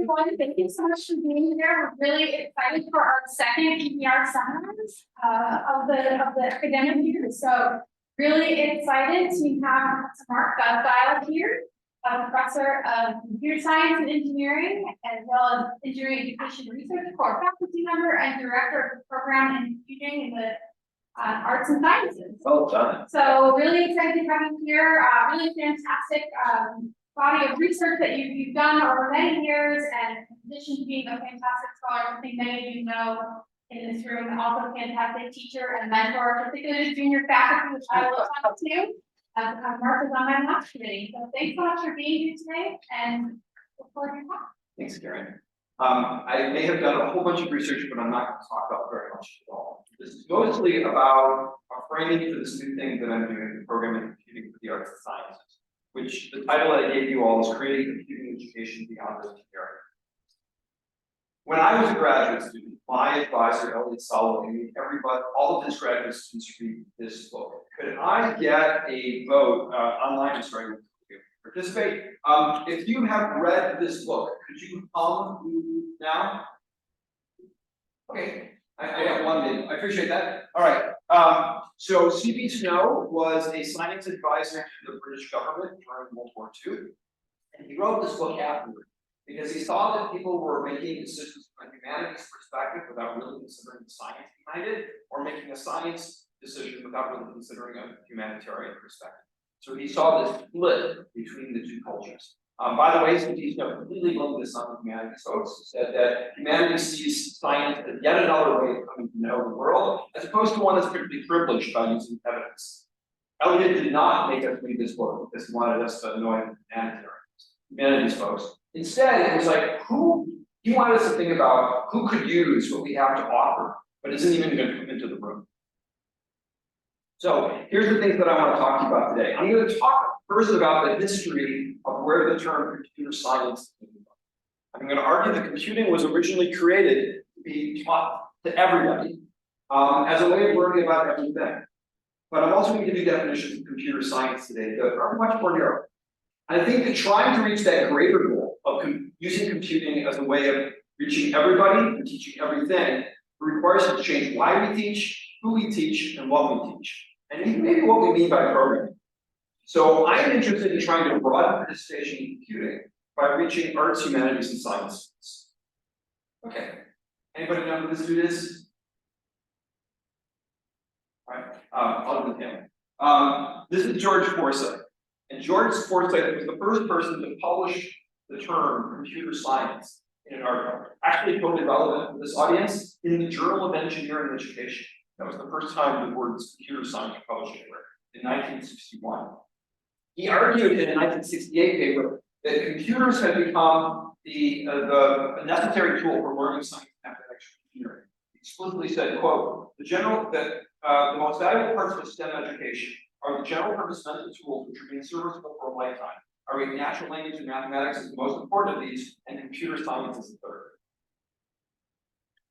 everyone. Thank you so much for being here. We're really excited for our second EER seminars of the academic year. So really excited to have Mark Guzdial here, a professor of computer science and engineering, as well as engineering education research, core faculty member, and director of the program in computing in the arts and sciences. Well done. So really excited to have you here. Really fantastic body of research that you've done over many years, and in addition to being a fantastic scholar, I think many of you know in this room, also a fantastic teacher and mentor, particularly to junior faculty, which I look up to. Mark is on my watch committee. So thanks so much for being here today, and look forward to your talk. Thanks, Karen. I may have done a whole bunch of research, but I'm not going to talk about very much at all. This is mostly about a framing for this new thing that I'm doing, the program in computing for the arts and sciences, which the title that I gave you all is Creating Computing Education Beyond the EER. When I was a graduate student, my advisor, Elliot Soloway, made everybody, all of his graduate students read this book. Could I get a vote online? I'm sorry, participate. If you have read this book, could you now? Okay, I got one in. I appreciate that. All right. So C.B. Snow was a science advisor to the British government during World War II, and he wrote this book afterward because he saw that people were making decisions from a humanities perspective without really considering the science behind it, or making a science decision without really considering a humanitarian perspective. So he saw this split between the two cultures. By the way, C.B. Snow completely blamed this on the humanities folks, said that humanity sees science as yet another way of coming to know the world, as opposed to one that's particularly privileged by using evidence. Eliot did not make us read this book because he wanted us to annoy humanities folks. Instead, it was like, he wanted us to think about who could use what we have to offer, but isn't even going to come into the room. So here's the things that I want to talk to you about today. I'm going to talk first about the history of where the term computer science came from. I'm going to argue that computing was originally created to be taught to everybody as a way of learning about everything. But I'm also going to give you definitions of computer science today that are much more narrow. I think that trying to reach that greater goal of using computing as a way of reaching everybody and teaching everything requires us to change why we teach, who we teach, and what we teach, and maybe what we mean by programming. So I am interested in trying to broaden participation in computing by reaching arts, humanities, and science. Okay, anybody know who this dude is? All right, other than him. This is George Forsythe. And George Forsythe was the first person to publish the term computer science in an article. Actually totally relevant to this audience, in the Journal of Engineering Education. That was the first time the words computer science were published anywhere, in 1961. He argued in a 1968 paper that computers had become the necessary tool for learning science and mathematics and engineering. He explicitly said, quote, the most valuable parts of STEM education are the general purpose mental tools which are being serviceable for a lifetime. I read natural language and mathematics is the most important of these, and computer science is the third.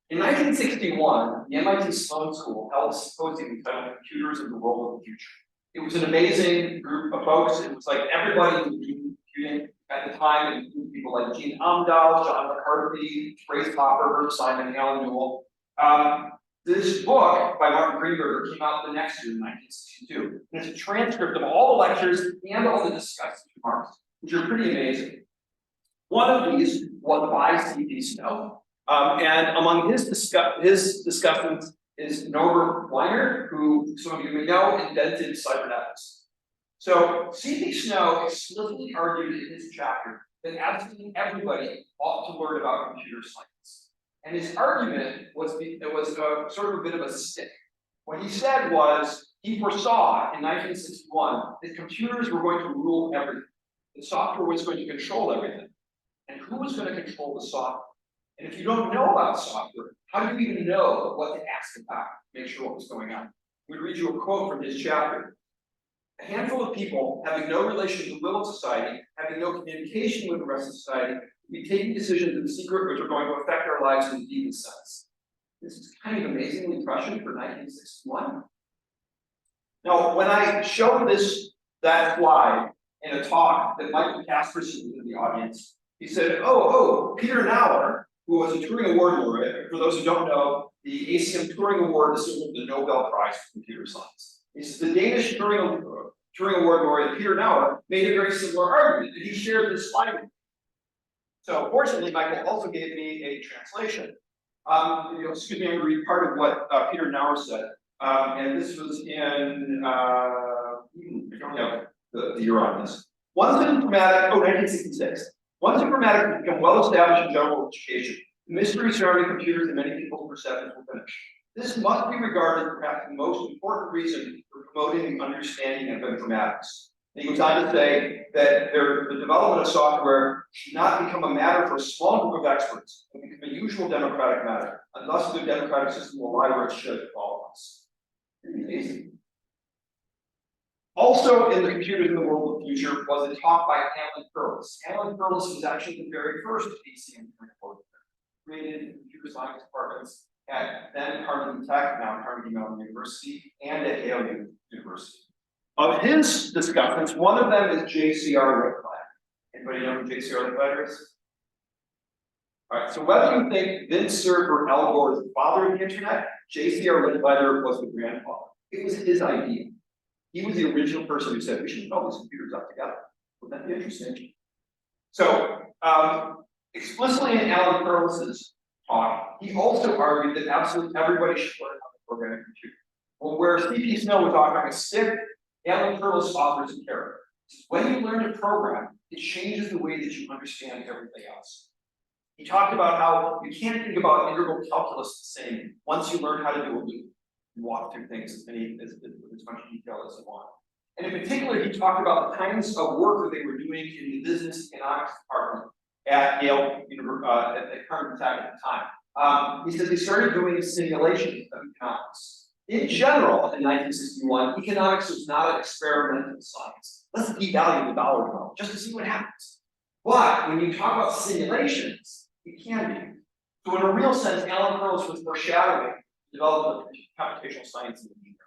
In 1961, the MIT Sloan School held a symposium entitled Computers and the Role of the Future. It was an amazing group of folks. It was like everybody who was doing computing at the time, including people like Gene Amdahl, John McCarthy, Grace Hopper, Simon Allen Newell. This book by Martin Greenberger came out the next year in 1962. And it's a transcript of all the lectures and all the discussion remarks, which are pretty amazing. One of these was by C.B. Snow. And among his discussants is Norbert Weiner, who some of you may know invented cybernetics. So C.B. Snow explicitly argued in his chapter that absolutely everybody ought to learn about computer science. And his argument was sort of a bit of a stick. What he said was he foresaw in 1961 that computers were going to rule everything. The software was going to control everything. And who was going to control the software? And if you don't know about software, how do you even know what to ask about to make sure what was going on? We read you a quote from his chapter. A handful of people having no relation to the will of society, having no communication with the rest of society, be taking decisions in secret which are going to affect our lives in the deepest sense. This is kind of amazingly prescient for 1961. Now, when I showed that slide in a talk that Michael Casperson did in the audience He said, oh, Peter Nauer, who was a Turing Award laureate, for those who don't know, the ACM Turing Award is sort of the Nobel Prize for computer science. He says the Danish Turing Award laureate Peter Nauer made a very similar argument, and he shared this slide with me. So fortunately, Michael also gave me a translation. Excuse me, I'm going to read part of what Peter Nauer said. And this was in, I don't have the year on this. Once informatics, 1966. Once informatics become well established in general education, the mystery surrounding computers and many people's perceptions will finish. This must be regarded as perhaps the most important reason for promoting the understanding of informatics. And he goes on to say that the development of software should not become a matter for a small group of experts, but become a usual democratic matter, and thus the democratic system will lie where it should for all of us. Amazing. Also in the Computers in the World of the Future was a talk by Alan Perlis. Alan Perlis was actually the very first ACM created computer science departments at then Carnegie Tech, now Carnegie Mellon University, and at Yale University. Of his discussions, one of them is JCR Licklider. Anybody know who JCR Licklider is? All right, so whether you think Vince Cerf or Al Gore is the father of the internet, JCR Licklider was the grandfather. It was his idea. He was the original person who said we should build these computers up together. Wouldn't that be interesting? So, explicitly in Alan Perlis's talk, he also argued that absolutely everybody should learn how to program a computer. Well, where C.P. Snow was offering a stick, Alan Perlis offers a carrot. When you learn to program, it changes the way that you understand everything else. He talked about how you can't think about integral calculus the same once you learn how to do a loop and walk through things as much detail as you want. And in particular, he talked about the kinds of work that they were doing in the business economics department at Yale at Carnegie Tech at the time. He said they started doing simulations of economics. In general, in 1961, economics was not an experimental science. Let's devalue the dollar amount just to see what happens. But when you talk about simulations, it can be. So in a real sense, Alan Perlis was foreshadowing the development of computational science and engineering.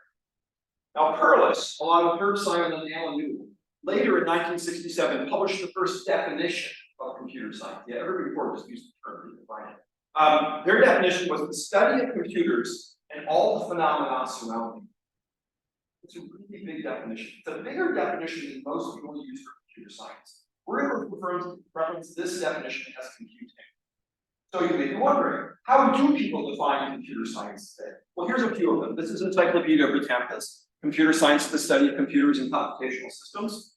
Now Perlis, along with Herb Simon and Alan Newell, later in 1967 published the first definition of computer science. Yeah, every report just used the term to define it. Their definition was the study of computers and all the phenomena surrounding them. It's a really big definition. It's a bigger definition than most people use for computer science. We're going to reference this definition as computing. So you may be wondering, how do people define computer science today? Well, here's a few of them. This is Encyclopedia Britannicus, Computer Science, the Study of Computers and Computational Systems.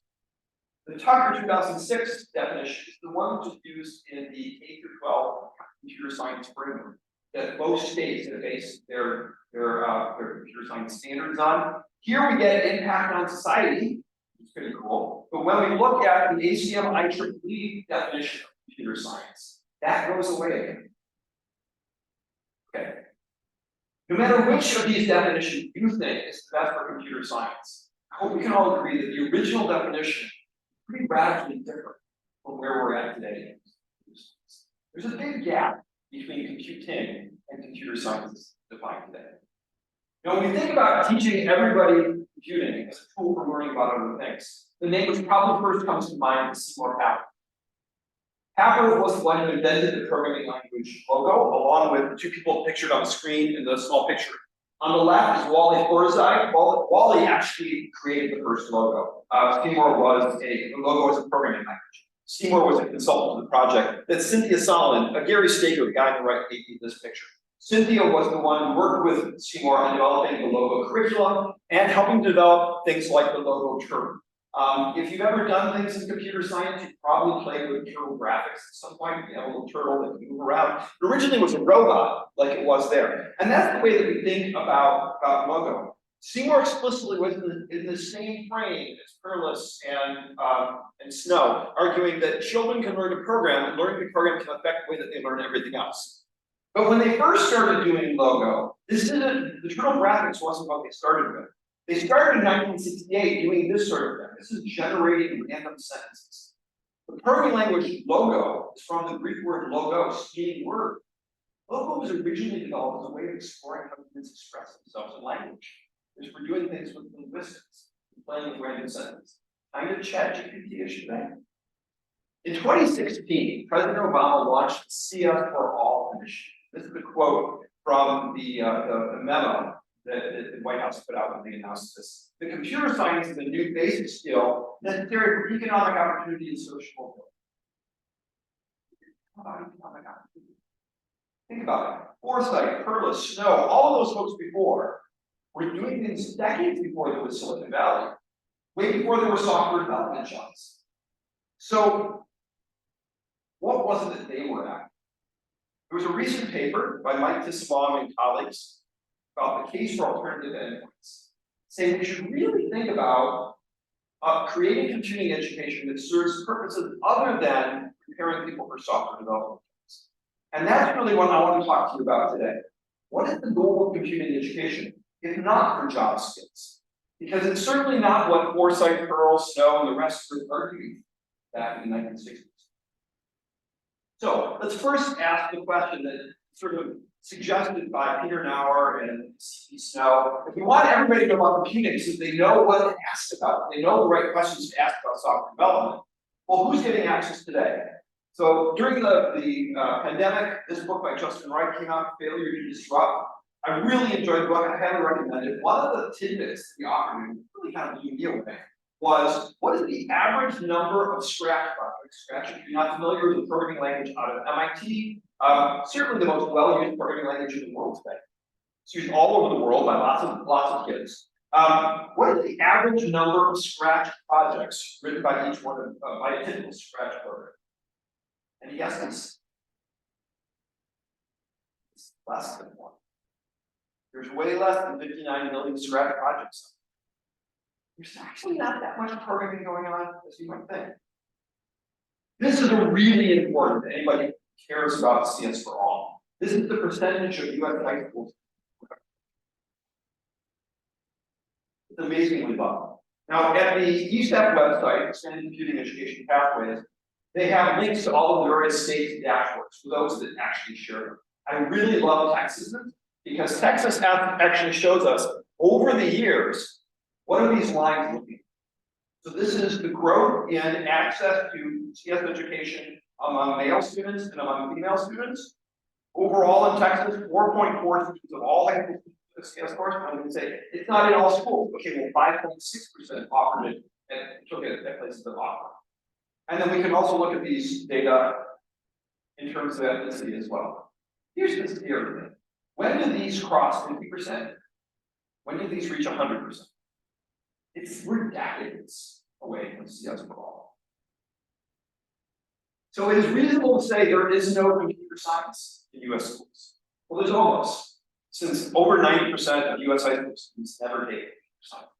The Tucker 2006 definition is the one which is used in the K-12 computer science framework that most states have based their computer science standards on. Here we get impact on society, which is pretty cool. But when we look at the ACM IEEE definition of computer science, that goes away again. Okay. No matter which of these definitions you think is the best for computer science, I hope we can all agree that the original definition is pretty radically different from where we're at today. There's a big gap between computing and computer science defined today. Now, when we think about teaching everybody computing as a tool for learning about other things, the name which probably first comes to mind is Seymour Papert. Papert was the one who invented the programming language logo, along with the two people pictured on the screen in the small picture. On the left is Wally Forsythe. Wally actually created the first logo. Seymour was the logo was a programming language. Seymour was a consultant to the project. That Cynthia Solomon, Gary Stager, the guy on the right, gave me this picture. Cynthia was the one who worked with Seymour on developing the logo curriculum and helping develop things like the logo turtle. If you've ever done things in computer science, you've probably played with turtle graphics at some point. You have a little turtle that can move around. It originally was a robot, like it was there. And that's the way that we think about logo. Seymour explicitly was in the same frame as Perlis and Snow, arguing that children can learn to program, and learning to program can affect the way that they learn everything else. But when they first started doing logo, the turtle graphics wasn't what they started with. They started in 1968 doing this sort of thing. This is generating random sentences. The programming language logo is from the Greek word logos, meaning word. Logo was originally developed as a way of exploring how humans express themselves in language. It's for doing things with linguistics, playing with random sentences. Kind of ChatGPT-ish today. In 2016, President Obama launched the CS for All initiative. This is a quote from the memo that the White House put out when they announced this. The computer science is a new basic skill necessary for economic opportunity and social mobility. How about economic opportunity? Think about it. Foresight, Perlis, Snow, all of those folks before were doing things decades before there was Silicon Valley, way before there were software development jobs. So, what was it that they were at? There was a recent paper by Mike Tisbaum and colleagues about the case for alternative endpoints, saying we should really think about creating computing education that serves purposes other than preparing people for software development. And that's really what I want to talk to you about today. What is the goal of computing education, if not for job skills? Because it's certainly not what Foresight, Perl, Snow, and the rest were arguing back in the 1960s. So let's first ask the question that sort of suggested by Peter Nauer and C.P. Snow. If we want everybody to know about computing so they know what to ask about, they know the right questions to ask about software development, well, who's getting access today? So during the pandemic, this book by Justin Wright came out, Failure to Disrupt. I really enjoyed the book. I highly recommend it. One of the tidbits the author really kind of blew me away was, what is the average number of Scratch projects? Scratch, if you're not familiar with the programming language out of MIT, certainly the most well-used programming language in the world today. It's used all over the world by lots of kids. What is the average number of Scratch projects written by each one of by a typical Scratch program? Any guesses? It's less than one. There's way less than 59 million Scratch projects. There's actually not that much programming going on as you might think. This is really important to anybody who cares about CS for All. This is the percentage of US high schools. It's amazingly low. Now, at the ESEP website, Extended Computing Education Pathways, they have links to all of the various states' dashboards for those that actually share them. I really love Texas because Texas actually shows us over the years, what are these lines looking like? So this is the growth in access to CS education among male students and among female students. Overall in Texas, 4.4% of all high school CS course. I'm going to say it's not in all schools. Okay, well, 5.6% offered it and took it at places that offer. And then we can also look at these data in terms of ethnicity as well. Here's the scary thing. When do these cross 50%? When do these reach 100%? We're decades away from CS for All. So it is reasonable to say there is no computer science in US schools. Well, there's almost, since over 90% of US high school students never take computer science.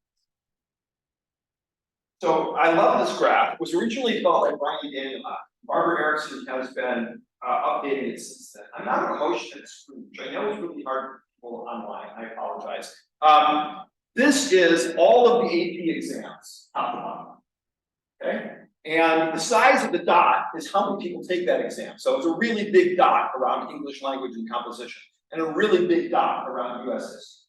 So I love this graph. It was originally thought by Brian Daniel. Barbara Erickson has been updating it since then. I'm not going to motion this, which I know is really hard for people online. I apologize. This is all of the AP exams, top to bottom. Okay? And the size of the dot is how many people take that exam. So it's a really big dot around English language and composition, and a really big dot around US history.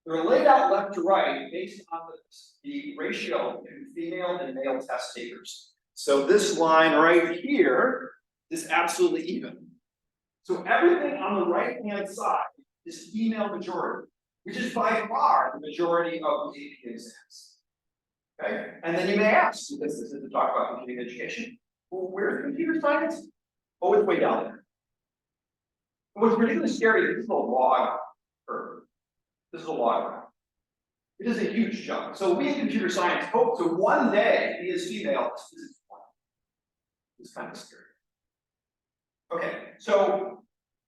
They're laid out left to right based on the ratio between female and male test takers. So this line right here is absolutely even. So everything on the right-hand side is female majority, which is by far the majority of the AP exams. Okay? And then you may ask, because this is to talk about computing education, well, where's computer science? Oh, it's way down there. And what's particularly scary is this is a log curve. This is a log graph. It is a huge jump. So we in computer science hope to one day be as female as physics one. It's kind of scary. Okay, so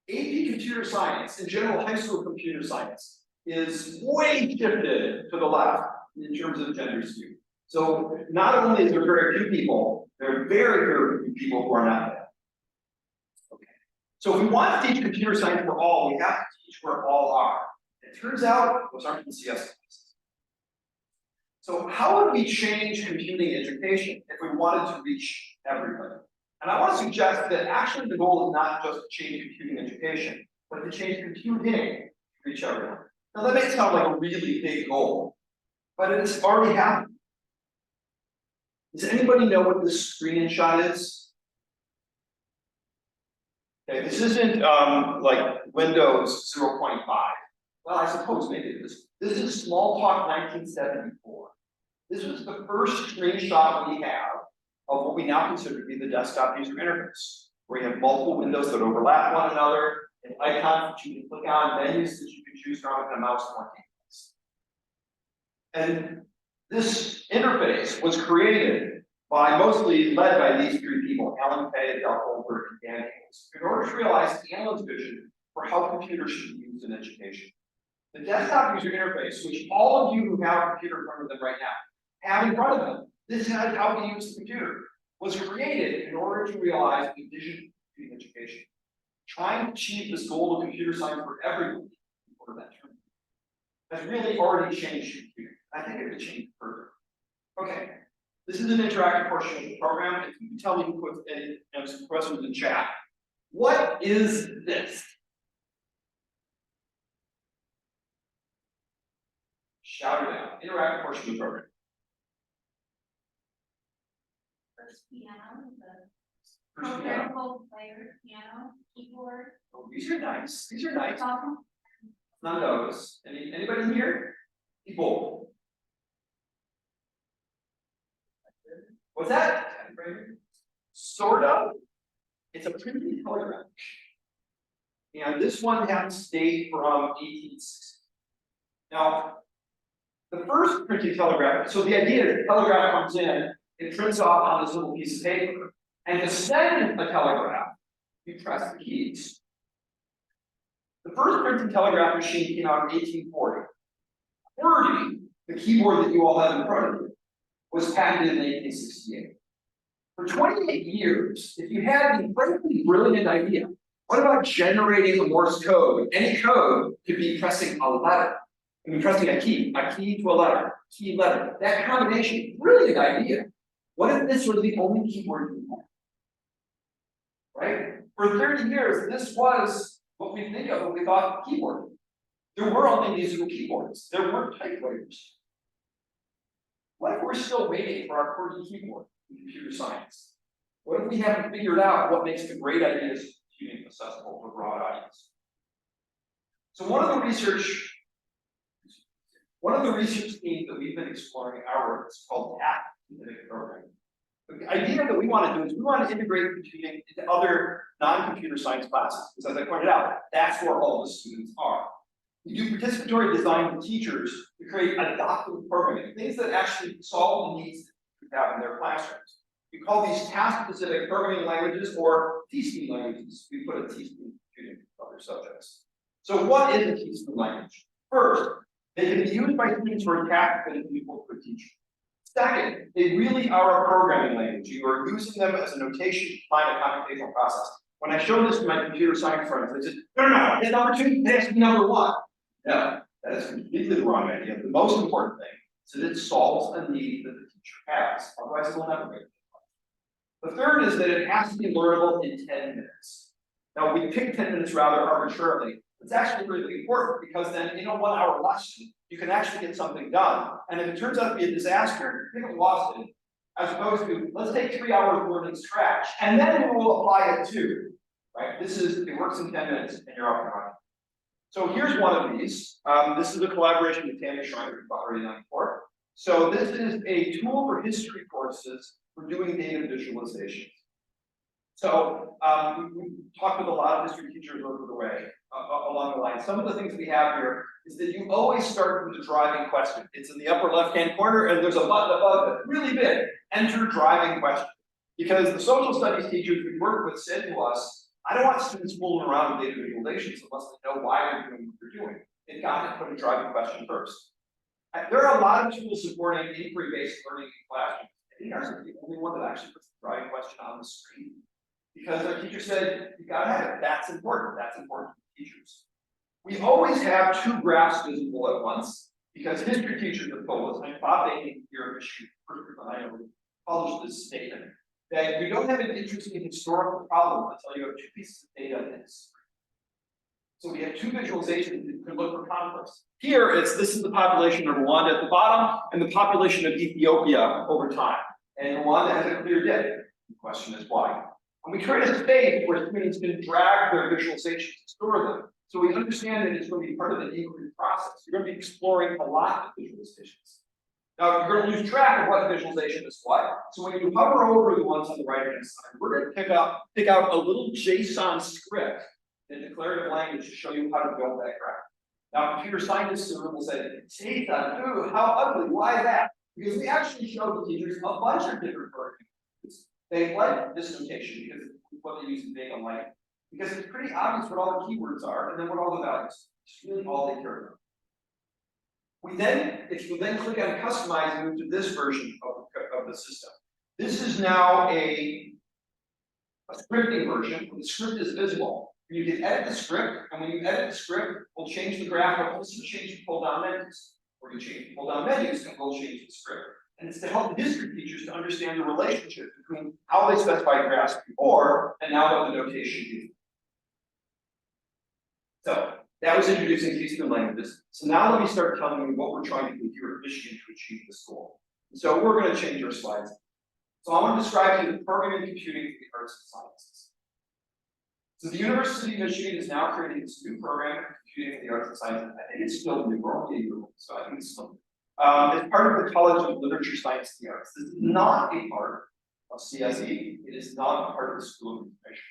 AP computer science, in general high school computer science, is way shifted to the left in terms of gender skew. So not only is there very few people, there are very, very few people who are not that. Okay. So if we want to teach computer science for all, we have to teach where all are. It turns out those aren't the CS classes. So how would we change computing education if we wanted to reach everybody? And I want to suggest that actually the goal is not just to change computing education, but to change computing to reach everyone. Now that may sound like a really big goal, but it's already happened. Does anybody know what this screenshot is? Okay, this isn't like Windows 0.5. Well, I suppose maybe it is. This is Smalltalk 1974. This was the first screenshot we have of what we now consider to be the desktop user interface, where you have multiple windows that overlap one another, and icons that you can click on, menus that you can choose from, and a mouse pointing. And this interface was created by, mostly led by these three people, Alan Kay, Del Goldberg, and Dan Ingles, in order to realize Alan's vision for how computers should be used in education. The desktop user interface, which all of you who have a computer in front of them right now have in front of them, this is how we use the computer, was created in order to realize the vision of education. Trying to achieve this goal of computer science for everyone, for that term, has really already changed computing. I think it could change further. Okay, this is an interactive portion of the program. If you can tell me who puts any some questions in chat. What is this? Shout it out. Interactive portion of the program. First piano, the First piano. programmable player, piano, keyboard. Oh, these are nice. These are nice. Awesome. None of those. Anybody here? People. What's that? Sort of. It's a printed telegraph. And this one has date from 1860. Now, the first printed telegraph, so the idea is the telegraph comes in, it prints off on this little piece of paper. And to send a telegraph, you press the keys. The first printed telegraph machine came out in 1840. QWERTY, the keyboard that you all have in front of you, was patented in 1868. For 28 years, if you had an incredibly brilliant idea, what about generating a Morse code? Any code could be pressing a letter. I mean, pressing a key to a letter, key letter. That combination, brilliant idea. What if this was the only keyboard you had? Right? For 30 years, this was what we think of when we thought keyboard. There were only musical keyboards. There weren't typewriters. What if we're still waiting for our QWERTY keyboard in computer science? What if we haven't figured out what makes the great ideas of computing accessible to a broad audience? So one of the research themes that we've been exploring in our work is called task-specific programming. The idea that we want to do is we want to integrate computing into other non-computer science classes, because as I pointed out, that's where all the students are. We do participatory design with teachers to create adaptive programming, things that actually solve the needs that you have in their classrooms. We call these task-specific programming languages or teaspoon languages. We put a teaspoon computing for other subjects. So what is a teaspoon language? First, they can be used by students who are task-fitted people for teaching. Second, they really are a programming language. You are using them as a notation to define a computational process. When I show this to my computer science friends, they say, no, it's number two, it has to be number one. No, that is completely the wrong idea. The most important thing is that it solves a need that the teacher has. Otherwise, it will never get it. The third is that it has to be learnable in 10 minutes. Now, we picked 10 minutes rather arbitrarily. It's actually really important because then in a 1 hour lesson, you can actually get something done. And if it turns out to be a disaster, you have lost it. As opposed to, let's take 3 hours learning Scratch, and then we will apply it to, right? It works in 10 minutes, and you're off and running. So here's one of these. This is a collaboration with Tammy Schreiner, who's already done before. So this is a tool for history courses for doing data visualization. So we talked with a lot of history teachers over the way, along the line. Some of the things we have here is that you always start with the driving question. It's in the upper left-hand corner, and there's a button above it, really big, enter driving question. Because the social studies teachers we work with said to us, I don't want students fooling around with data visualizations unless they know why they're doing what they're doing. They've got to put a driving question first. There are a lot of tools supporting inquiry-based learning in classrooms. I think ours is the only one that actually puts the driving question on the screen. Because our teacher said, you gotta have it. That's important to teachers. We always have two graphs visible at once, because history teachers have told us, and Bob Bacon here at Michigan, I know, published this statement, that you don't have an interesting historical problem until you have two pieces of data in history. So we have two visualizations that can look for conflicts. Here, this is the population of Rwanda at the bottom, and the population of Ethiopia over time. and one that has a clear dip. The question is why. And we create a space where students can drag their visualizations and store them. So we understand that it's going to be part of the inquiry process. You're going to be exploring a lot of visualizations. Now, you're going to lose track of what visualization is what. So when you hover over the ones on the right-hand side, we're going to pick out a little JSON script in declarative language to show you how to build that graph. Now, computer scientists will say, JSON, ooh, how ugly, why that? Because we actually showed the teachers a bunch of different programs. They like this notation because it's what they use in data like, because it's pretty obvious what all the keywords are and then what all the values are. It's really all they care about. If you then click on customize and move to this version of the system, this is now a scripting version where the script is visible. You can edit the script, and when you edit the script, we'll change the graph, but also change the pull-down menus. Or you change the pull-down menus, and we'll change the script. And it's to help the history teachers to understand the relationship between how they specified graphs before and now what the notation is. So that was introducing case new languages. So now let me start telling you what we're trying to do here at Michigan to achieve this goal. So we're going to change our slides. So I want to describe to you the programming computing for the arts and sciences. So the University of Michigan is now creating this new program for computing for the arts and sciences. I think it's still new, we're only a year old, so I think it's still new. It's part of the College of Literature, Science, and the Arts. This is not a part of CSE. It is not a part of the School of Information.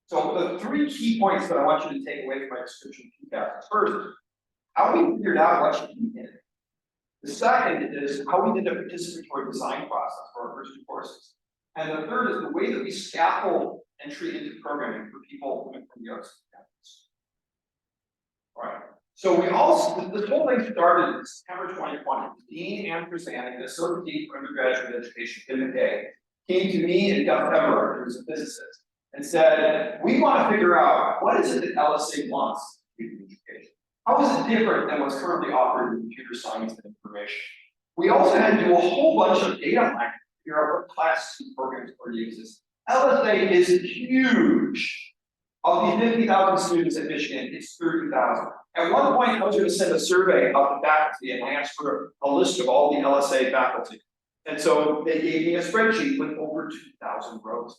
So the three key points that I want you to take away from my description of PCAP. First, how we figured out what should be in it. The second is how we did a participatory design process for our first two courses. And the third is the way that we scaffold entry into programming for people coming from the arts campus. All right. So this whole thing started in September 2020. Dean Andrew Zanning, the Associate Dean for Undergraduate Education, Tim McKay, came to me and Gus Everard, who's a physicist, and said, we want to figure out what is it that LSA wants in computing education? How is it different than what's currently offered in computer science and information? We also had to do a whole bunch of data mining to figure out what class programs already exist. LSA is huge. Of the 50,000 students at Michigan, it's 30,000. At one point, I was going to send a survey out to faculty and ask for a list of all the LSA faculty. And so they gave me a spreadsheet with over 2,000 rows.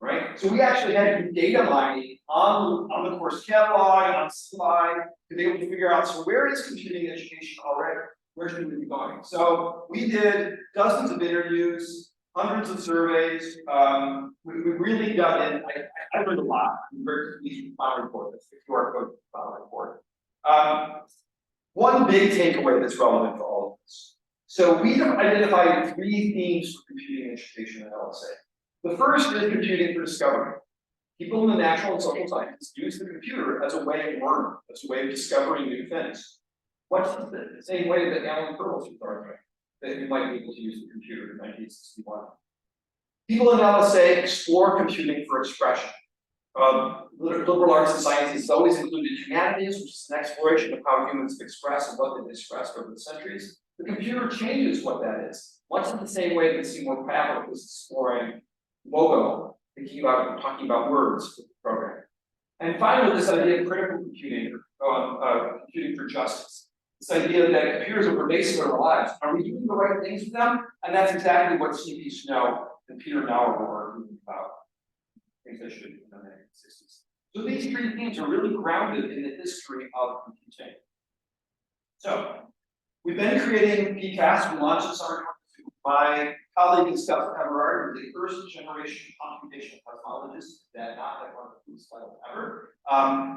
Right? So we actually had to do data mining on the course catalog, on Slide, to be able to figure out, so where is computing education already? Where should we be going? So we did dozens of interviews, hundreds of surveys. We really dug in. I learned a lot. I'm very pleased with the final report. That's the QR code for the final report. One big takeaway that's relevant for all of this. So we have identified three themes for computing education at LSA. The first is computing for discovery. People in the natural and social sciences use the computer as a way of learning, as a way of discovering new things. What's the same way that Alan Pearls was arguing that you might be able to use the computer in 1961? People in LSA explore computing for expression. Liberal arts and sciences has always included humanities, which is an exploration of how humans express and what they've expressed over the centuries. The computer changes what that is. Much in the same way that Seymour Papert was exploring logo, talking about words with the program. And finally, this idea of critical computing, computing for justice. This idea that computers are pervasive in our lives. Are we doing the right things with them? And that's exactly what C.P. Snow and Peter Nauer were arguing about. Things I should have done in the 1960s. So these three themes are really grounded in the history of computing. So we've been creating PCAST. We launched this summer 2022. My colleague is Gus Everard, the first generation computational cosmologist that not that one of the coolest titles ever.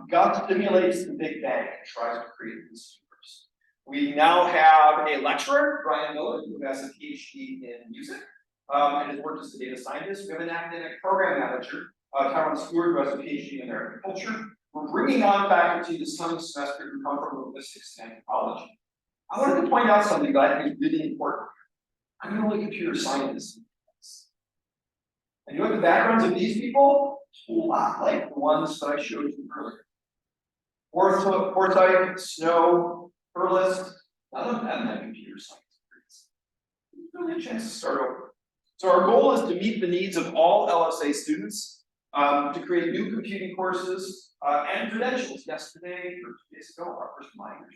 Gus simulates the Big Bang and tries to create this universe. We now have a lecturer, Brian Miller, who has a PhD in music and has worked as a data scientist. We have an academic program manager, Cameron Stewart, who has a PhD in agriculture. We're bringing on faculty this coming semester who come from linguistics and anthropology. I wanted to point out something that I think is really important. I'm the only computer scientist. And you know what the backgrounds of these people? It's a lot like the ones that I showed you earlier. Forsyth, Snow, Perlis, none of them have computer science degrees. There's really a chance to start over. So our goal is to meet the needs of all LSA students, to create new computing courses and credentials. Yesterday or 2 days ago, our first minors.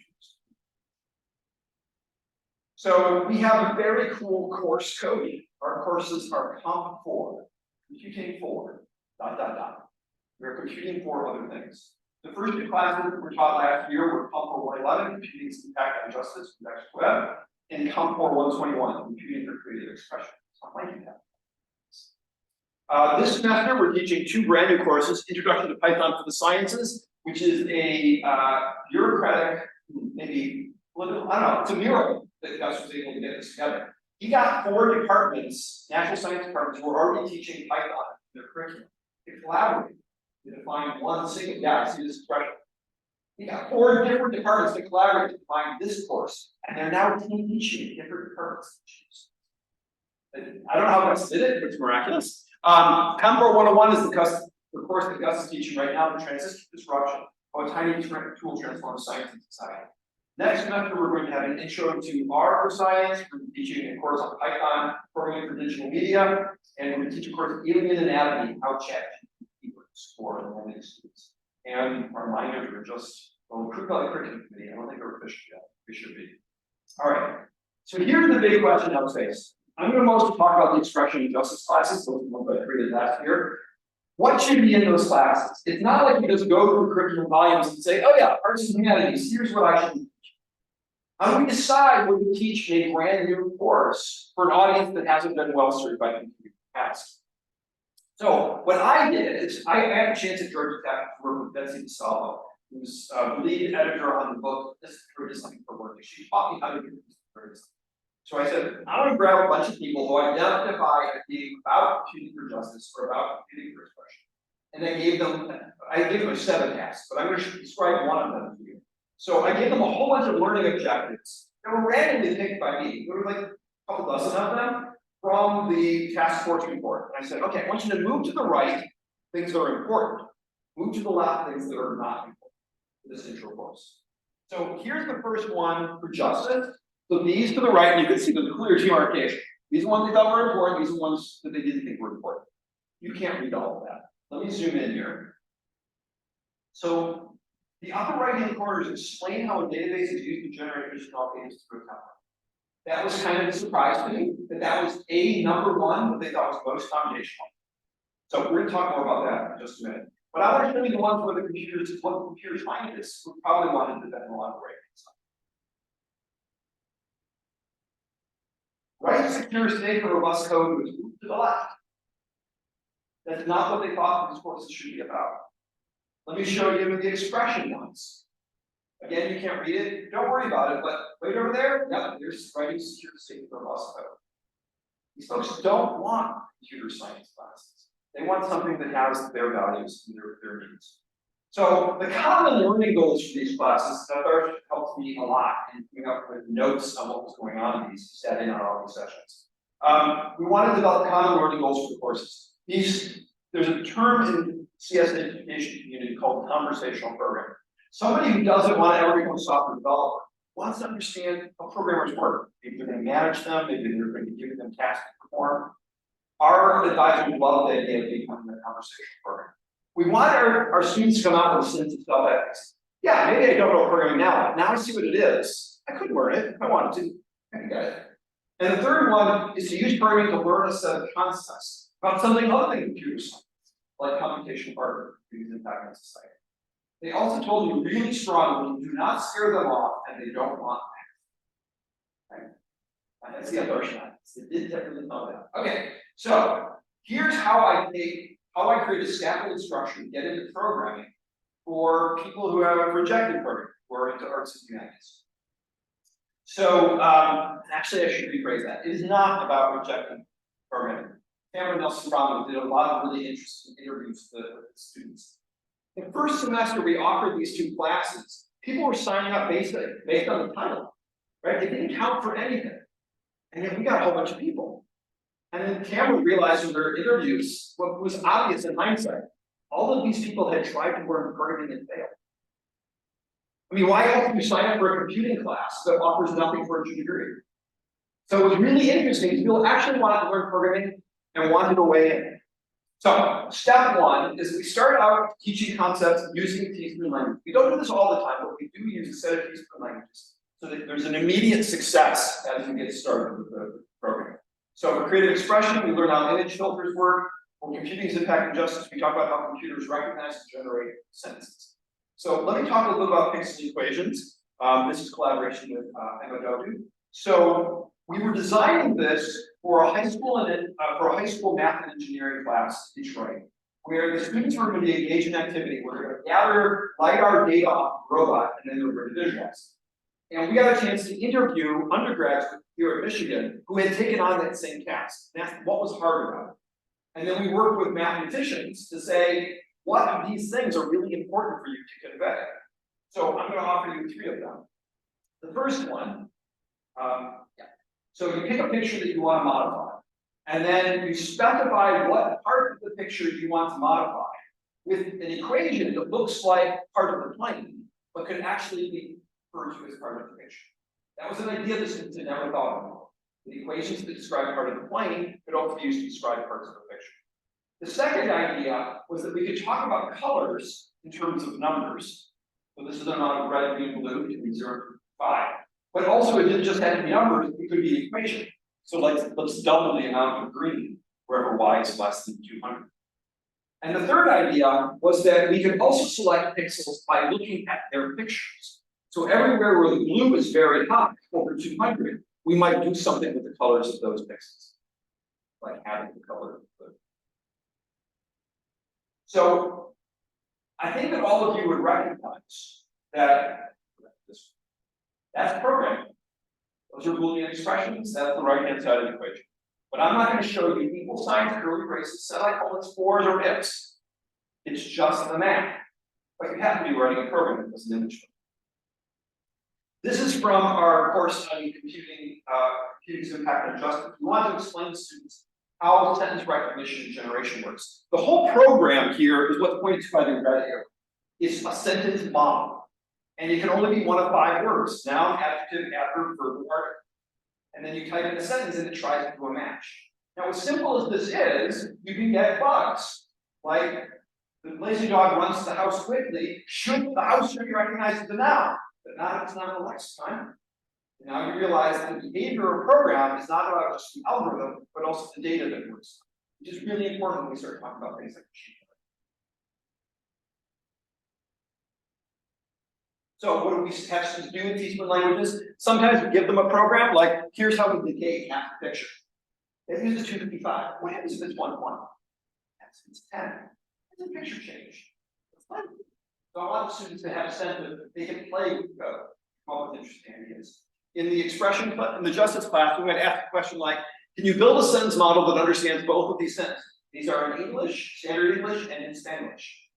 So we have a very cool course code. Our courses are Comp 4, Computing 4, ... We're computing for other things. The first two classes that were taught last year were Comp 4 111, Computing's Impact on Justice, Next Web, and Comp 4 121, Computing for Creative Expression. Something like that. This semester, we're teaching two brand new courses, Introduction to Python for the Sciences, which is a bureaucratic, maybe, I don't know, it's a miracle that Gus was able to get this together. He got 4 departments, natural science departments, who were already teaching Python in their curriculum. They collaborated to define one single, see this expression. He got 4 different departments to collaborate to define this course, and they're now teaching different departments. I don't know how Gus did it, but it's miraculous. Compo 101 is the course that Gus is teaching right now, the transistor disruption, how a tiny tool transforms science and society. Next semester, we're going to have an intro to R for science. We're going to be teaching a course on Python, programming for digital media, and we're going to teach a course on alien anatomy, how ChatGPT works for enrollment students. And our minors are just, well, approved by the curriculum committee. I don't think they're official yet. They should be. All right. So here's the big question I would face. I'm going to mostly talk about the expression and justice classes, those ones I created last year. What should be in those classes? It's not like you just go through curriculum volumes and say, oh yeah, arts and humanities, here's what I should teach. How do we decide when to teach a brand new course for an audience that hasn't been well served by computer in the past? So what I did is I had a chance at Georgia Tech to work with Betsy DeSalvo, who's the lead editor on the book, This is Career Design for Work. She taught me how to do this career design. So I said, I want to grab a bunch of people who identify as being about computing for justice or about computing for expression. And I gave them 7 tasks, but I'm going to describe one of them to you. So I gave them a whole bunch of learning objectives that were randomly picked by me. There were like a couple dozen of them from the task force report. And I said, okay, I want you to move to the right, things that are important. Move to the left, things that are not important for this intro course. So here's the first one for justice. So these to the right, and you can see the clear demarcation. These are ones they thought were important, these are ones that they didn't think were important. You can't read all of that. Let me zoom in here. So the upper right-hand corner is explain how a database is used to generate additional pages through a template. That was kind of a surprise to me, that was number one that they thought was most foundational. So we're going to talk more about that in just a minute. But I want to show you the ones where the computers, what the computers find this, we probably wanted to then elaborate. Right secure, safe, and robust code was moved to the left. That's not what they thought these courses should be about. Let me show you the expression ones. Again, you can't read it. Don't worry about it, but right over there, yeah, there's writing secure, safe, and robust code. These folks don't want computer science classes. They want something that has their values and their needs. So the common learning goals for these classes that helped me a lot in coming up with notes on what was going on in these, sat in on all these sessions. We want to develop common learning goals for the courses. There's a term in CS education community called conversational programming. Somebody who doesn't want to ever become a software developer wants to understand how programmers work. Maybe they're going to manage them, maybe they're going to give them tasks to perform. Our advisors love the idea of becoming a conversational programmer. We want our students to come out with a sense of self-ethics. Yeah, maybe I don't know programming now, but now I see what it is. I could learn it if I wanted to. I can get it. And the third one is to use programming to learn a set of concepts about something other than computer science, like computational hardware, computing's impact on society. They also told me really strongly, do not scare them off, and they don't want that. Right? That's the other side. They did definitely know that. Okay, so here's how I create a scaffolded structure to get into programming for people who have rejected programming or into arts and humanities. So actually, I should rephrase that. It is not about rejecting programming. Cameron Nelson Brown did a lot of really interesting interviews with the students. The first semester we offered these 2 classes, people were signing up based on the title, right? It didn't count for anything. And yet we got a whole bunch of people. And then Cameron realized in their interviews what was obvious in hindsight. All of these people had tried to learn programming and failed. I mean, why else would you sign up for a computing class that offers nothing for a degree? So it was really interesting. People actually wanted to learn programming and wanted a way in. So step 1 is we start out teaching concepts using teaspoon language. We don't do this all the time, but we do use a set of teaspoon languages so that there's an immediate success as you get started with the program. So for creative expression, we learn how image filters work. For computing's impact and justice, we talk about how computers recognize and generate sentences. So let me talk a little bit about pixel equations. This is collaboration with MOW. So we were designing this for a high school math and engineering class in Detroit, where the students were going to be engaged in activity where they're going to gather LiDAR data off the robot and then they were going to visualize. And we got a chance to interview undergrads here at Michigan who had taken on that same task. And that's what was hard about it. And then we worked with mathematicians to say, what of these things are really important for you to convey? So I'm going to offer you 3 of them. The first one, so you pick a picture that you want to modify, and then you specify what part of the picture you want to modify with an equation that looks like part of the plane, but could actually be referred to as part of the picture. That was an idea the students had never thought of. The equations that describe part of the plane could also be used to describe parts of the picture. The second idea was that we could talk about colors in terms of numbers. So this is an amount of red, green, blue, it can be 0 to 5. But also it didn't just have to be numbers, it could be an equation. So let's double the amount of green wherever y is less than 200. And the third idea was that we could also select pixels by looking at their pictures. So everywhere where the blue is very high, over 200, we might do something with the colors of those pixels, like having the color of the. So I think that all of you would recognize that that's programming. Those are Boolean expressions. That's the right-hand side of the equation. But I'm not going to show you equal signs, curly braces, semicolons, fors, or ifs. It's just the math. But you have to be writing a program that does an image. This is from our course on computing's impact on justice. We want to explain to students how sentence recognition and generation works. The whole program here is what's pointed to by the red arrow. It's a sentence model. And it can only be one of 5 words: noun, adjective, adverb, verb, or article. And then you type in a sentence and it tries to do a match. Now, as simple as this is, you can get bugs. Like, the lazy dog runs to the house quickly. The house should be recognized as a noun, but not if it's not in the lexicon. And now you realize that the behavior of a program is not about just the algorithm, but also the data that works, which is really important when we start talking about things like machine learning. So what do we have students do in teachable languages? Sometimes we give them a program, like, here's how we negate half the picture. It uses 255. What happens if it's 1 1? That's it's 10. It's a picture change. It's fun. So I want the students to have a sense of they can play with code, come up with interesting ideas. In the expression, in the justice class, we might ask a question like, can you build a sentence model that understands both of these sentences? These are in English, standard English, and in Spanish.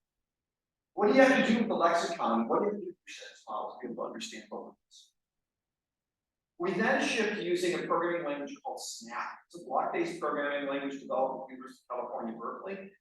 What do you have to do with the lexicon? What do you do with your sentence model to be able to understand both of these? We then shift to using a programming language called Snap. It's a block-based programming language developed at the University of California, Berkeley.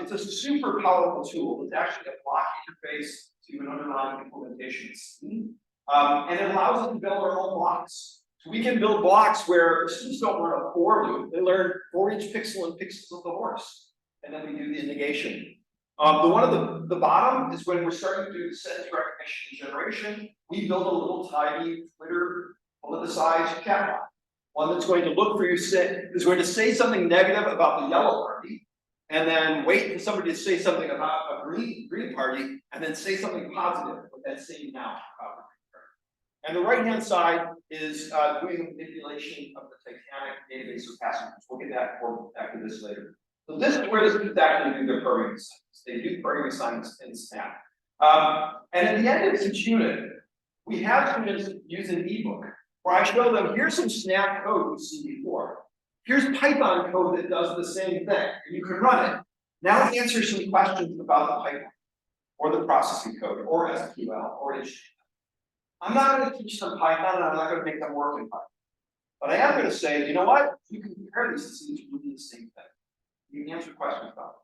It's a super powerful tool. It's actually a block interface to an underlying implementation scheme. And it allows us to build our own blocks. So we can build blocks where students don't learn a for loop. They learn for each pixel and pixels of the horse. And then we do the negation. The one at the bottom is when we're starting to do the sentence recognition and generation. We build a little tiny Twitter politicized chatbot. One that's going to look for you, is going to say something negative about the yellow party, and then wait for somebody to say something about a green party, and then say something positive with that same noun about the green party. And the right-hand side is doing the manipulation of the Titanic database of passengers. We'll get back to this later. So this is where the students actually do their programming assignments. They do programming assignments in Snap. And at the end of each unit, we have students use an ebook where I show them, here's some Snap code you've seen before. Here's Python code that does the same thing, and you can run it. Now answer some questions about the Python, or the processing code, or SQL, or HTML. I'm not going to teach them Python, and I'm not going to make them work in Python. But I am going to say, you know what? You can compare these to see if you do the same thing. You can answer questions about it.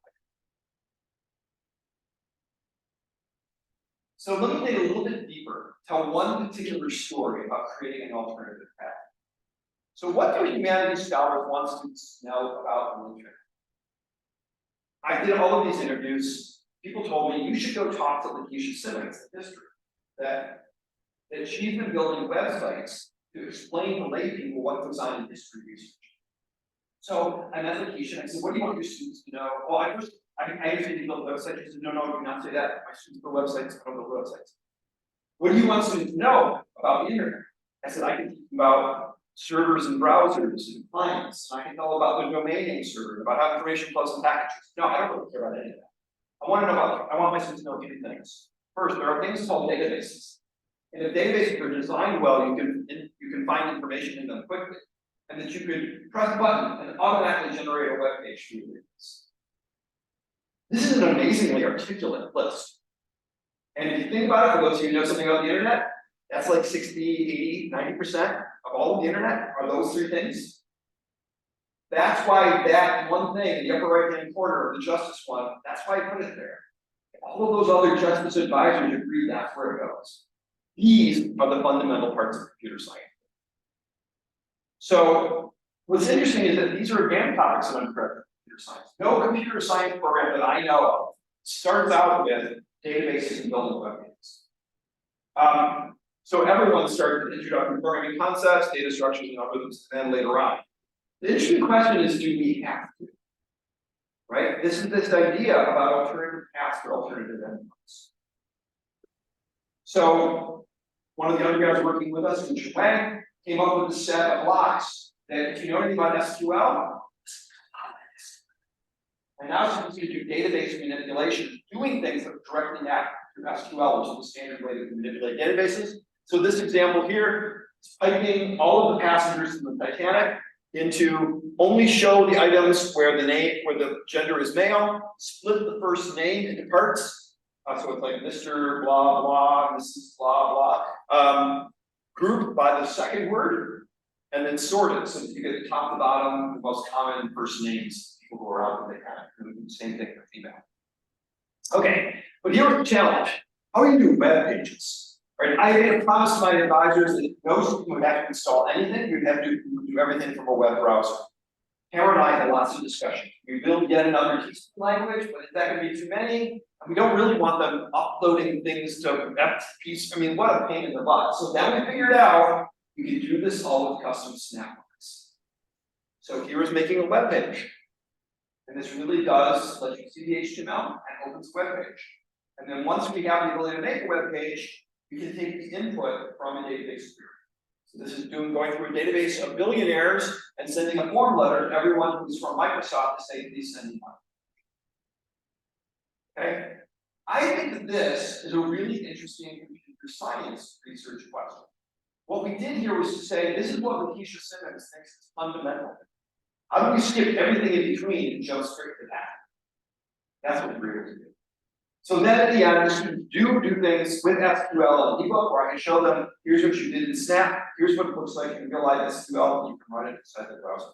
So let me dig a little bit deeper, tell one particular story about creating an alternative path. So what do humanities scholars want students to know about religion? I did all of these interviews. People told me, you should go talk to Lakeisha Simmons in history. That that she's been building websites to explain to lay people what goes on in history research. So I met Lakeisha and I said, what do you want your students to know? Well, I usually build websites. She said, no, do not say that. My students build websites, I don't build websites. What do you want students to know about the internet? I said, I can teach them about servers and browsers and clients. And I can tell about the domain name server, about how information flows in packages. No, I don't really care about any of that. I want my students to know 2 things. First, there are things called databases. And if databases are designed well, you can find information in them quickly. And that you could press a button and automatically generate a web page for you. This is an amazingly articulate list. And if you think about it, for those of you who know something about the internet, that's like 60, 80, 90% of all of the internet are those 3 things. That's why that one thing in the upper right-hand corner of the justice one, that's why I put it there. All of those other justice advisors agree that's where it goes. These are the fundamental parts of computer science. So what's interesting is that these are advanced topics in undergraduate computer science. No computer science program that I know of starts out with databases and building web pages. So everyone starts with introductory programming concepts, data structures, and algorithms, and then later on. The interesting question is, do we have to? Right? This is this idea about alternative paths or alternative endpoints. So one of the undergrads working with us, Guzdial, Wang, came up with a set of blocks that, if you know anything about SQL, and now students can do database manipulation, doing things that directly map through SQL, which is the standard way to manipulate databases. So this example here is piping all of the passengers in the Titanic into only show the items where the gender is male, split the first name into parts. So it's like Mr. blah blah, Mrs. blah blah. Group by the second word, and then sort it so that you get the top to bottom, the most common first names people who are out there. They kind of do the same thing for female. Okay, but here's the challenge. How do you do web pages? Right? I made a promise to my advisors that no student would have to install anything. You'd have to do everything from a web browser. Cameron and I had lots of discussion. We build yet another teaching language, but is that going to be too many? And we don't really want them uploading things to FTPs. I mean, what a pain in the butt. So then we figured out you can do this all with custom snapbooks. So here is making a web page. And this really does let you see the HTML and opens the web page. And then once we have the ability to make a web page, you can take the input from a database query. So this is going through a database of billionaires and sending a form letter to everyone who's from Microsoft to say, please send me money. Okay? I think that this is a really interesting computer science research question. What we did here was to say, this is what Lakeisha Simmons thinks is fundamental. How do we skip everything in between and jump straight to that? That's what we're going to do. So then at the end, the students do things with SQL and ebook where I can show them, here's what you did in Snap, here's what it looks like in real life SQL, and you can run it inside the browser.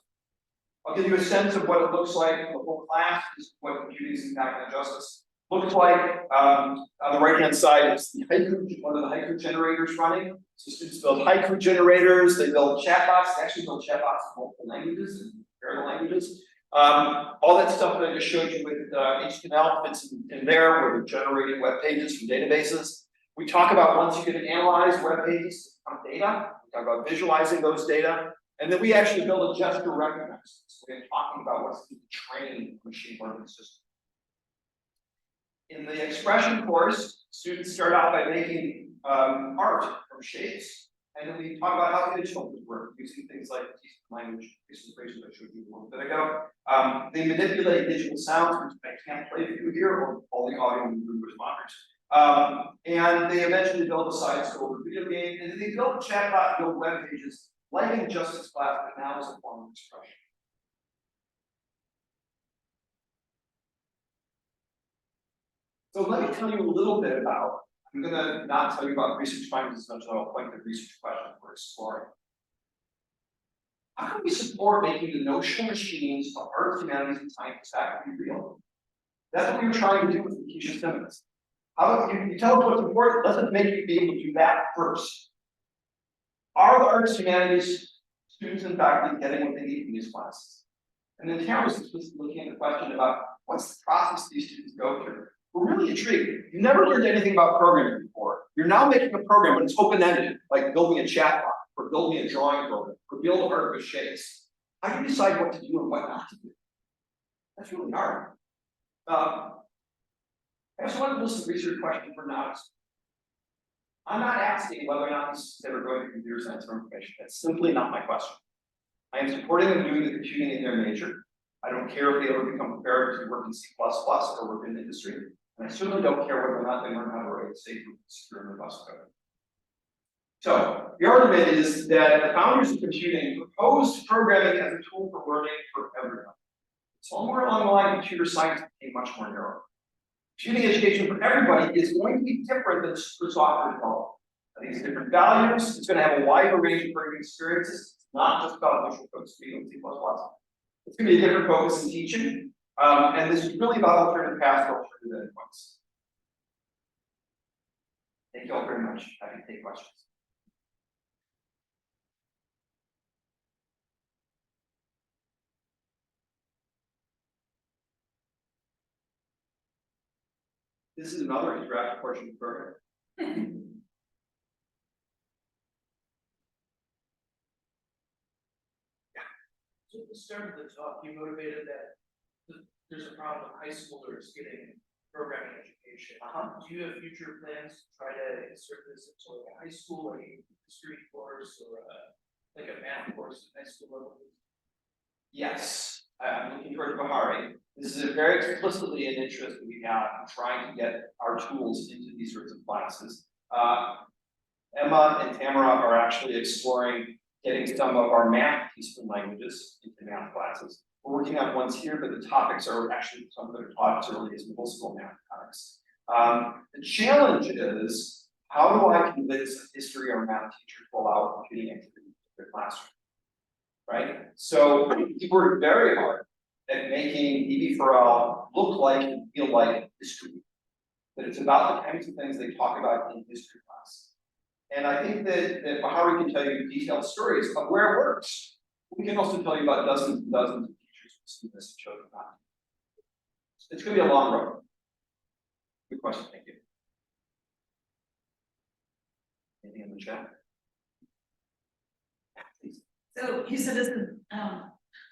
I'll give you a sense of what it looks like. The whole class is what computing impact and justice looks like. On the right-hand side, it's the haiku, one of the haiku generators running. So students build haiku generators, they build chatbots, they actually build chatbots in multiple languages and parallel languages. All that stuff that I just showed you with HTML fits in there, where we're generating web pages from databases. We talk about once you can analyze web pages from data, we talk about visualizing those data, and then we actually build a gesture recognizer. So we're talking about what's to train machine learning system. In the expression course, students start out by making art from shapes, and then we talk about how image filters work using things like language phrases I showed you a little bit ago. They manipulate digital sounds, which I can't play for you here, or all the audio and responders. And they eventually build a side-scroller video game, and then they build a chatbot, build web pages, like in Justice class, but now as a form of expression. So let me tell you a little bit about, I'm going to not tell you about research findings as much as I'll point to research questions we're exploring. How can we support making the notional machines of art, humanities, and science actually real? That's what we were trying to do with Lakeisha Simmons. How you tell us what's important, doesn't make you be able to do that first. Are the arts, humanities students and faculty getting what they need in these classes? And then Karen was looking at the question about what's the process these students go through. We're really intrigued. You never learned anything about programming before. You're now making a program, but it's open-ended, like building a chatbot, or building a drawing program, or building an art with shapes. How do you decide what to do and what not to do? That's really hard. I also want to list a research question for novice. I'm not asking whether or not these that are going to computer science or information. That's simply not my question. I am supporting them doing the computing in their major. I don't care if they ever become prepared to work in C++ or work in industry. And I certainly don't care whether or not they learn how to write safe and secure and robust code. So the argument is that the founders of computing proposed programming as a tool for learning for everyone. Somewhere along the line, computer science became much more narrow. Computing education for everybody is going to be different than for software development. I think it's different values. It's going to have a wider range of learning experiences. It's not just about visual code speed and C++. It's going to be a different focus in teaching. And this is really about alternative paths for alternative endpoints. Thank you all very much. Happy to take questions. This is another interactive portion of the program. So at the start of the talk, you motivated that there's a problem with high schoolers getting programming education. Do you have future plans to try to insert this into like a high school, like a history course or like a math course at high school level? Yes, I'm looking towards Bahari. This is a very explicitly an interest that we have in trying to get our tools into these sorts of classes. Emma and Tamara are actually exploring getting some of our math peaceful languages into math classes. We're working on ones here, but the topics are actually some that are taught as early as middle school math topics. The challenge is, how do I convince a history or math teacher to allow computing activity in their classroom? Right? So we worked very hard at making EB4L look like and feel like history. That it's about the kinds of things they talk about in history class. And I think that Bahari can tell you detailed stories of where it works. We can also tell you about dozens and dozens of teachers who see this and show them that. It's going to be a long road. Good question, thank you. Anything in the chat? Please. So you said this is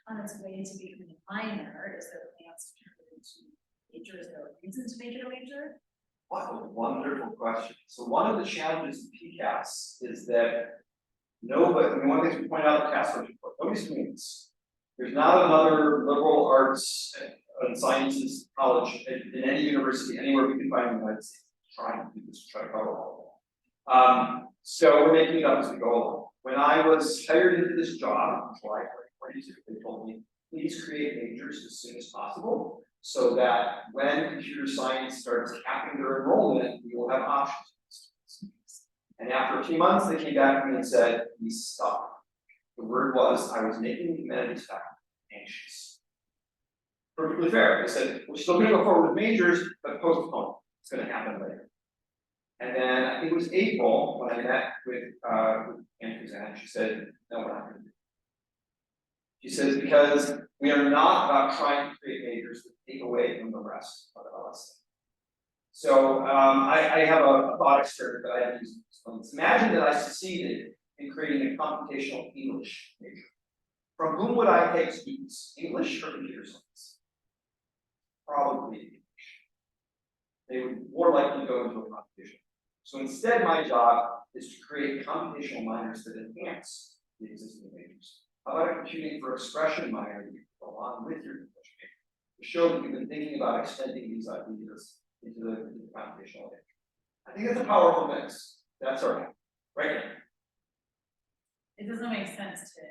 on its way to becoming a minor. Is there plans to turn it into major? Is there a reason to make it a major? What a wonderful question. So one of the challenges of PCAS is that nobody, I mean, one of the things we point out in the task force report, nobody's doing this. There's not another liberal arts and sciences college in any university anywhere we can find in the United States trying to do this, try to cover all of them. So we're making it up as we go along. When I was hired into this job in July 2022, they told me, please create majors as soon as possible, so that when computer science starts capping their enrollment, we will have options. And after a few months, they came back to me and said, please stop. The word was, I was making the humanities faculty anxious. Perfectly fair. They said, we're still going to go forward with majors, but postpone. It's going to happen later. And then I think it was April when I met with Anne Kuzan. She said, no, we're not going to do it. She says, because we are not about trying to create majors that take away from the rest of the LSA. So I have a thought experiment that I have used. Imagine that I succeeded in creating a computational English major. From whom would I take students? English or computer science? Probably English. They would more likely go into a competition. So instead, my job is to create computational minors that enhance the existing majors. How about a computing for expression minor that you can go along with your English major to show that you've been thinking about extending these ideas into the computational major? I think it's a powerful mix. That's our right now. It doesn't make sense to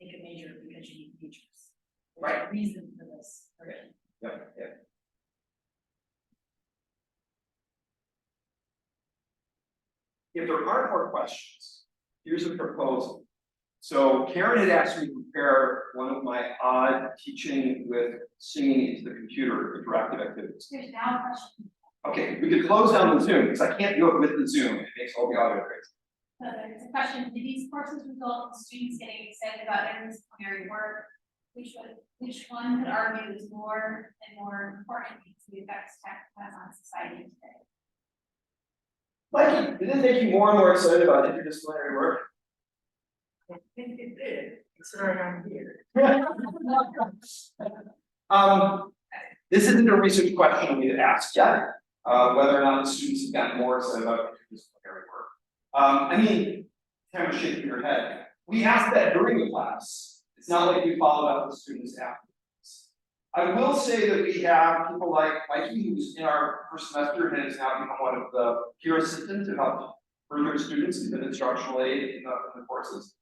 make a major because you need majors. There's Right. a reason for this. Okay. Yep, yep. If there aren't more questions, here's a proposal. So Karen had asked me to prepare one of my odd teaching with singing into the computer interactive activities. There's now a question. Okay, we could close down the Zoom because I can't do it with the Zoom. It makes all the audio crazy. So there's a question, do these courses result in students getting excited about interdisciplinary work? Which one could argue is more and more important to the effects tech has on society today? Mikey, did it make you more and more excited about interdisciplinary work? I think it did, considering I'm here. This isn't a research question we asked yet, whether or not the students have gotten more excited about interdisciplinary work. I mean, kind of shaking your head. We asked that during the class. It's not like we followed up with students afterwards. I will say that we have people like Mikey, who's in our first semester and has now become one of the peer assistants to help further students and instructional aid in the courses.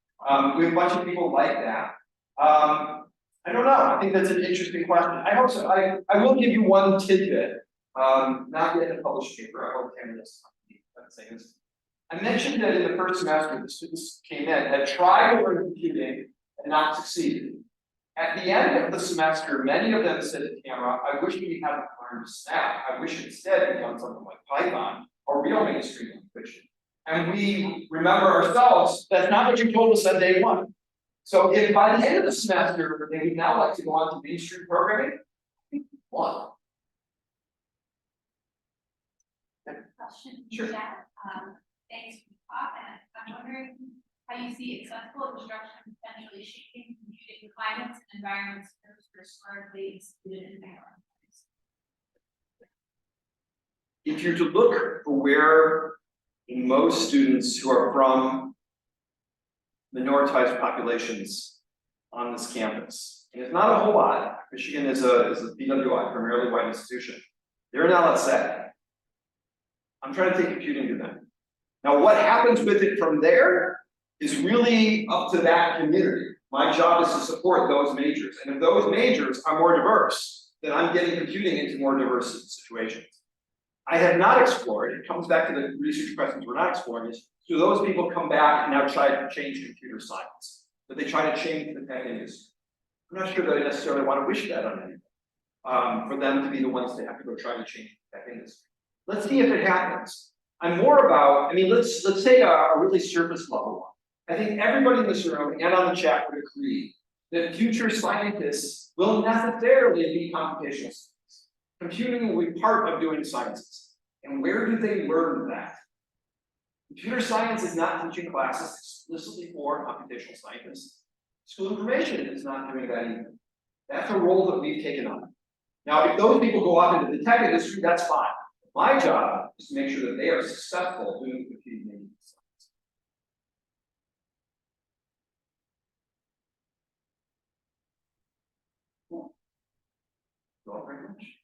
We have a bunch of people like that. I don't know. I think that's an interesting question. I hope so. I will give you one tidbit. Not yet in a published paper. I hope Canada's saying this. I mentioned that in the first semester, the students came in, had tried to learn computing and not succeeded. At the end of the semester, many of them said to camera, I wish we hadn't learned Snap. I wish instead we'd done something like Python or real mainstream language. And we remember ourselves, that's not what you told us on day one. So if by the end of the semester, they would now like to go on to mainstream programming, one. Question, Sure. Jack. Thanks for the talk, and I'm wondering how you see accessible instruction potentially shaping computing climates and environments for historically excluded environments. If you're to look for where most students who are from minoritized populations on this campus, and it's not a whole lot. Michigan is a PWI, primarily white institution. They're in LSA. I'm trying to take computing to them. Now, what happens with it from there is really up to that community. My job is to support those majors. And if those majors are more diverse, then I'm getting computing into more diverse situations. I have not explored, it comes back to the research questions we're not exploring, is do those people come back and now try to change computer science? Do they try to change the tech industry? I'm not sure that I necessarily want to wish that on anyone, for them to be the ones to have to go try to change the tech industry. Let's see if it happens. I'm more about, I mean, let's take a really surface level one. I think everybody in this room and on the chat would agree that future scientists will necessarily be computational scientists. Computing will be part of doing sciences. And where do they learn that? Computer science is not teaching classes explicitly for computational scientists. School information is not doing that either. That's a role that we've taken on. Now, if those people go off into the tech industry, that's fine. My job is to make sure that they are successful doing computing science. Cool. Thank you all very much.